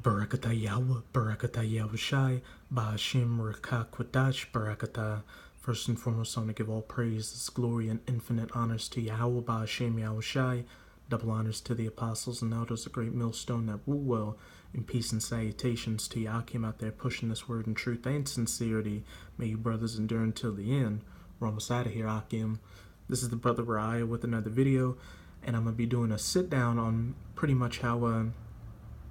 Barakata Yahweh, Barakata Yahushai, Ba'ashim Rakah Kwadash, Barakata. First and foremost, I want to give all praise, glory, and infinite honors to Yahweh, Ba'ashim Yahushai. Double honors to the apostles and elders, a great millstone that rule well. In peace and salutations to Yakim out there pushing this word in truth and sincerity. May you brothers endure until the end. We're almost out of here, Akim. This is the brother Raya with another video, and I'm going to be doing a sit down on pretty much how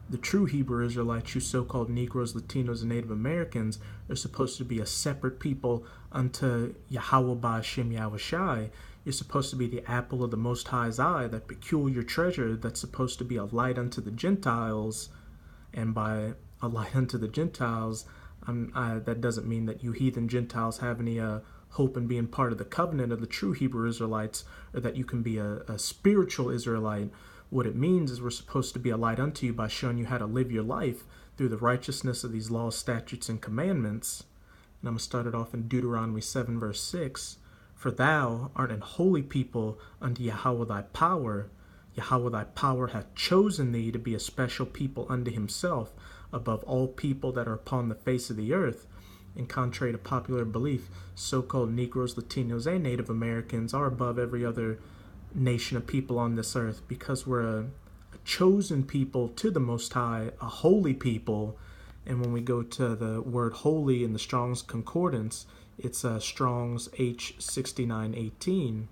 the true Hebrew Israelites, you so-called Negroes, Latinos, and Native Americans, are supposed to be a separate people unto Yahweh Ba'ashim Yahushai. You're supposed to be the apple of the Most High's eye, that peculiar treasure that's supposed to be a light unto the Gentiles. And by a light unto the Gentiles, that doesn't mean that you heathen Gentiles have any hope in being part of the covenant of the true Hebrew Israelites, or that you can be a spiritual Israelite. What it means is we're supposed to be a light unto you by showing you how to live your life through the righteousness of these laws, statutes, and commandments. And I'm going to start it off in Deuteronomy 7, verse 6. For thou art an holy people unto Yahweh thy power. Yahweh thy power hath chosen thee to be a special people unto himself, above all people that are upon the face of the earth. And contrary to popular belief, so-called Negroes, Latinos, and Native Americans are above every other nation of people on this earth, because we're a chosen people to the Most High, a holy people. And when we go to the word holy in the Strong's Concordance, it's Strong's H6918.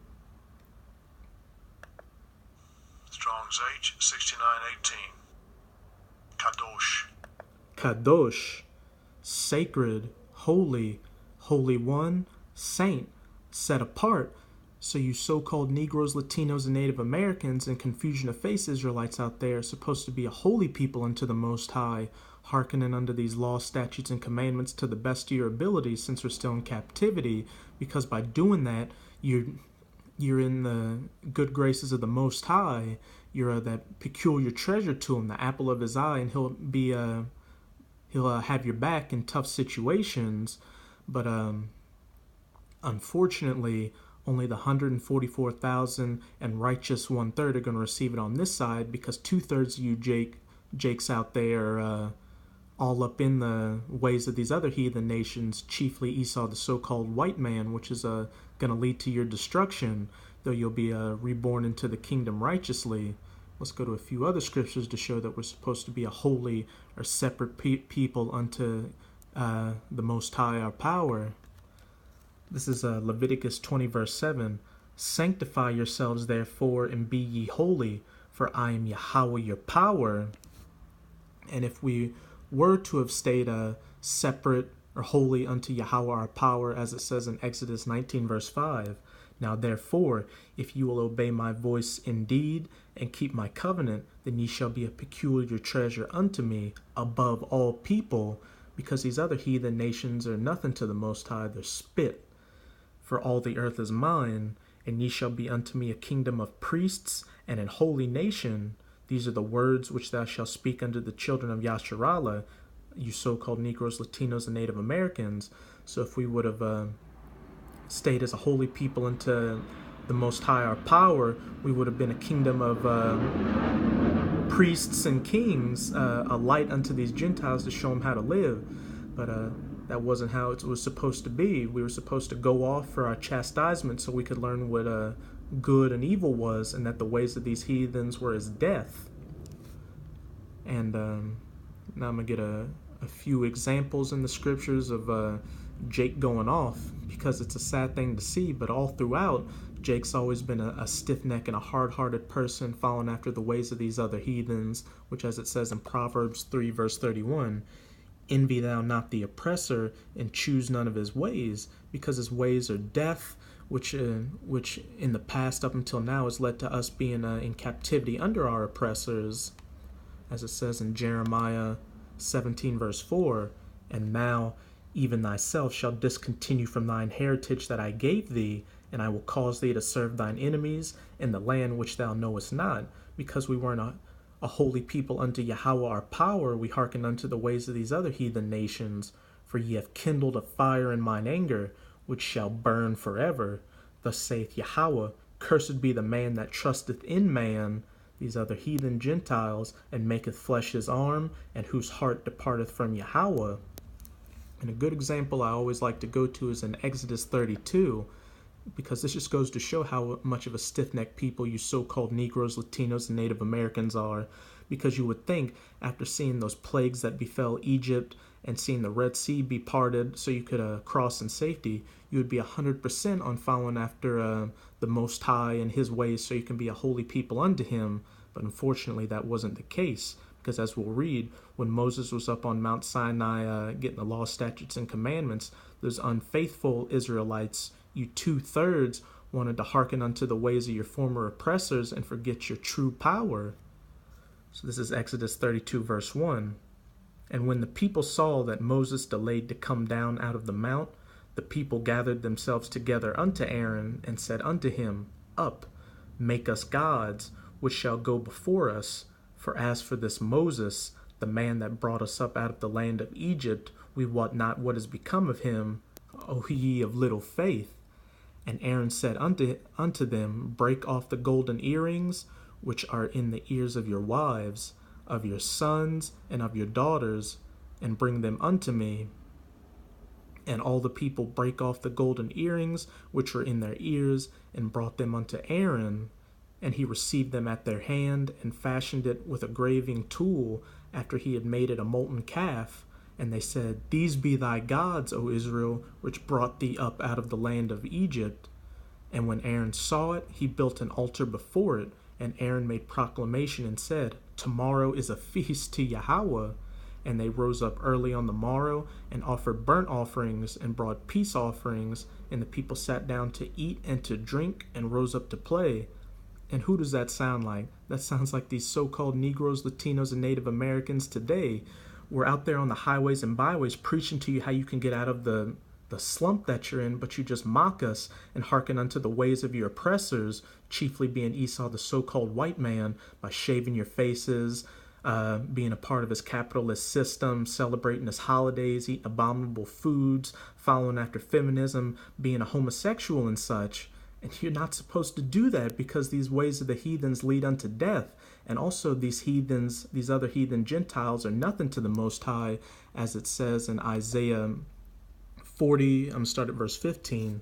Strong's H6918. Kadosh. Kadosh, sacred, holy, holy one, saint, set apart. So you so-called Negroes, Latinos, and Native Americans and Confusion of Face Israelites out there are supposed to be a holy people unto the Most High, hearkening under these laws, statutes, and commandments to the best of your ability, since we're still in captivity, because by doing that, you're in the good graces of the Most High. You're that peculiar treasure to him, the apple of his eye, and he'll have your back in tough situations. But unfortunately, only the 144,000 and righteous 1/3 are going to receive it on this side, because 2/3 of you Jakes out there all up in the ways of these other heathen nations, chiefly Esau, the so-called white man, which is going to lead to your destruction, though you'll be reborn into the kingdom righteously. Let's go to a few other scriptures to show that we're supposed to be a holy or separate people unto the Most High, our power. This is Leviticus 20, verse 7. Sanctify yourselves, therefore, and be ye holy, for I am Yahweh your power. And if we were to have stayed separate or holy unto Yahweh our power, as it says in Exodus 19, verse 5, now therefore, if you will obey my voice indeed, and keep my covenant, then ye shall be a peculiar treasure unto me above all people, because these other heathen nations are nothing to the Most High, they're spit. For all the earth is mine, and ye shall be unto me a kingdom of priests and an holy nation. These are the words which thou shalt speak unto the children of Yasharallah, you so-called Negroes, Latinos, and Native Americans. So if we would have stayed as a holy people unto the Most High, our power, we would have been a kingdom of priests and kings, a light unto these Gentiles to show them how to live. But that wasn't how it was supposed to be. We were supposed to go off for our chastisement so we could learn what good and evil was, and that the ways of these heathens were as death. And now I'm going to get a few examples in the scriptures of Jake going off, because it's a sad thing to see, but all throughout, Jake's always been a stiff neck and a hard-hearted person, following after the ways of these other heathens, which, as it says in Proverbs 3, verse 31, envy thou not the oppressor, and choose none of his ways, because his ways are death, which in the past up until now has led to us being in captivity under our oppressors, as it says in Jeremiah 17, verse 4, and thou even thyself shalt discontinue from thine heritage that I gave thee, and I will cause thee to serve thine enemies in the land which thou knowest not. Because we weren't a holy people unto Yahweh our power, we hearken unto the ways of these other heathen nations. For ye have kindled a fire in mine anger, which shall burn forever. Thus saith Yahweh, cursed be the man that trusteth in man. these other heathen Gentiles, and maketh flesh his arm, and whose heart departeth from Yahweh. And a good example I always like to go to is in Exodus 32, because this just goes to show how much of a stiff-necked people you so-called Negroes, Latinos, and Native Americans are. Because you would think, after seeing those plagues that befell Egypt and seeing the Red Sea be parted so you could cross in safety, you would be 100% on following after the Most High and his ways so you can be a holy people unto him. But unfortunately, that wasn't the case. Because as we'll read, when Moses was up on Mount Sinai getting the law, statutes, and commandments, those unfaithful Israelites, you 2/3, wanted to hearken unto the ways of your former oppressors and forget your true power. So this is Exodus 32, verse 1. And when the people saw that Moses delayed to come down out of the mount, the people gathered themselves together unto Aaron, and said unto him, Up, make us gods, which shall go before us. For as for this Moses, the man that brought us up out of the land of Egypt, we wot not what is become of him, O ye of little faith. And Aaron said unto them, Break off the golden earrings, which are in the ears of your wives, of your sons, and of your daughters, and bring them unto me. And all the people brake off the golden earrings, which were in their ears, and brought them unto Aaron. And he received them at their hand, and fashioned it with a graving tool, after he had made it a molten calf. And they said, These be thy gods, O Israel, which brought thee up out of the land of Egypt. And when Aaron saw it, he built an altar before it. And Aaron made proclamation and said, Tomorrow is a feast to Yahweh. And they rose up early on the morrow, and offered burnt offerings, and brought peace offerings. And the people sat down to eat and to drink, and rose up to play. And who does that sound like? That sounds like these so-called Negroes, Latinos, and Native Americans today. We're out there on the highways and byways preaching to you how you can get out of the slump that you're in, but you just mock us and hearken unto the ways of your oppressors, chiefly being Esau, the so-called white man, by shaving your faces, being a part of his capitalist system, celebrating his holidays, eating abominable foods, following after feminism, being a homosexual and such. And you're not supposed to do that, because these ways of the heathens lead unto death. And also these heathens, these other heathen Gentiles, are nothing to the Most High, as it says in Isaiah 40, I'm going to start at verse 15.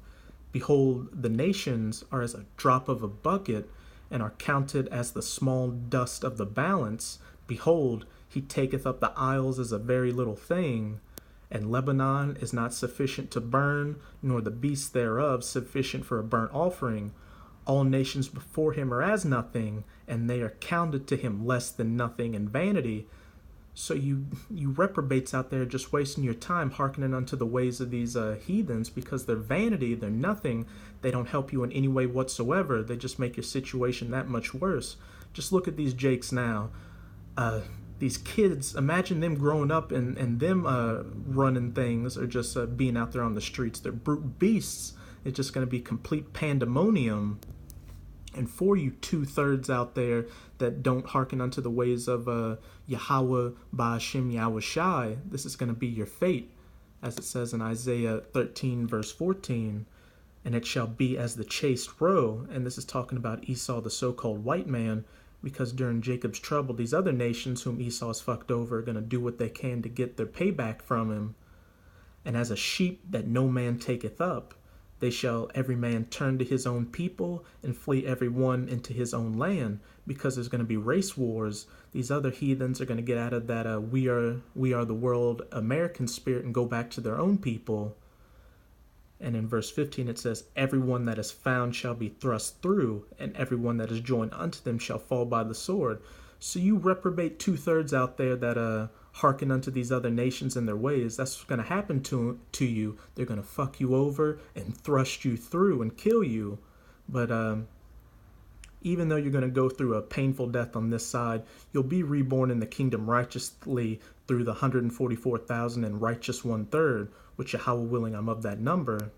Behold, the nations are as a drop of a bucket, and are counted as the small dust of the balance. Behold, he taketh up the isles as a very little thing. And Lebanon is not sufficient to burn, nor the beasts thereof sufficient for a burnt offering. All nations before him are as nothing, and they are counted to him less than nothing and vanity. So you reprobates out there just wasting your time hearkening unto the ways of these heathens, because they're vanity, they're nothing, they don't help you in any way whatsoever, they just make your situation that much worse. Just look at these jakes now. These kids, imagine them growing up and them running things, or just being out there on the streets. They're brute beasts. It's just going to be complete pandemonium. And for you 2/3 out there that don't hearken unto the ways of Yahweh Ba'ashem Yahushai, this is going to be your fate, as it says in Isaiah 13 verse 14. And it shall be as the chaste roe, and this is talking about Esau, the so-called white man, because during Jacob's trouble, these other nations whom Esau's fucked over are going to do what they can to get their payback from him. And as a sheep that no man taketh up, they shall every man turn to his own people, and flee every one into his own land, because there's going to be race wars. These other heathens are going to get out of that we are the world American spirit and go back to their own people. And in verse 15 it says, Everyone that is found shall be thrust through, and everyone that is joined unto them shall fall by the sword. So you reprobate 2/3 out there that hearken unto these other nations and their ways. That's what's going to happen to you. They're going to fuck you over and thrust you through and kill you. But even though you're going to go through a painful death on this side, you'll be reborn in the kingdom righteously through the 144,000 and righteous 1/3, which Yahweh willing, I'm of that number.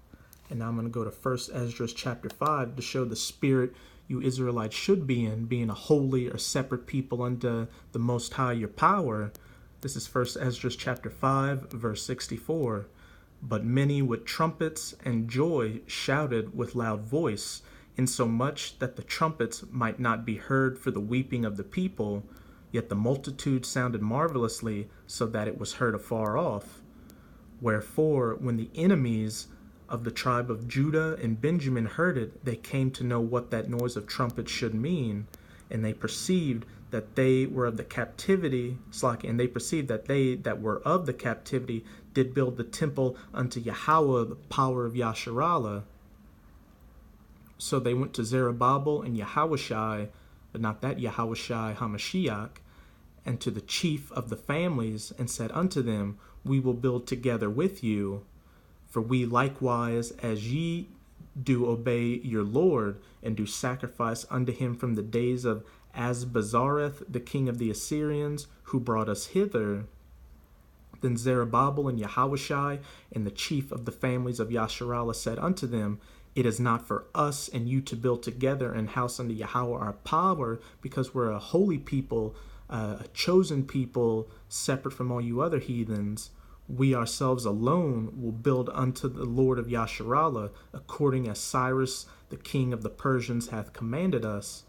And now I'm going to go to 1 Esdras chapter 5 to show the spirit you Israelites should be in, being a holy or separate people unto the Most High your power. This is 1 Esdras chapter 5 verse 64. But many with trumpets and joy shouted with loud voice, insomuch that the trumpets might not be heard for the weeping of the people, yet the multitude sounded marvelously, so that it was heard afar off. Wherefore, when the enemies of the tribe of Judah and Benjamin heard it, they came to know what that noise of trumpets should mean, and they perceived that they were of the captivity, and they perceived that they that were of the captivity did build the temple unto Yahweh, the power of Yasharallah. So they went to Zerubbabel and Yahushai, but not that Yahushai Hamashiach, and to the chief of the families, and said unto them, We will build together with you, for we likewise, as ye do obey your Lord, and do sacrifice unto him from the days of Asbazareth, the king of the Assyrians, who brought us hither. Then Zerubbabel and Yahushai and the chief of the families of Yasharallah said unto them, It is not for us and you to build together an house unto Yahweh our power, because we're a holy people, a chosen people, separate from all you other heathens. We ourselves alone will build unto the Lord of Yasharallah, according as Cyrus the king of the Persians hath commanded us.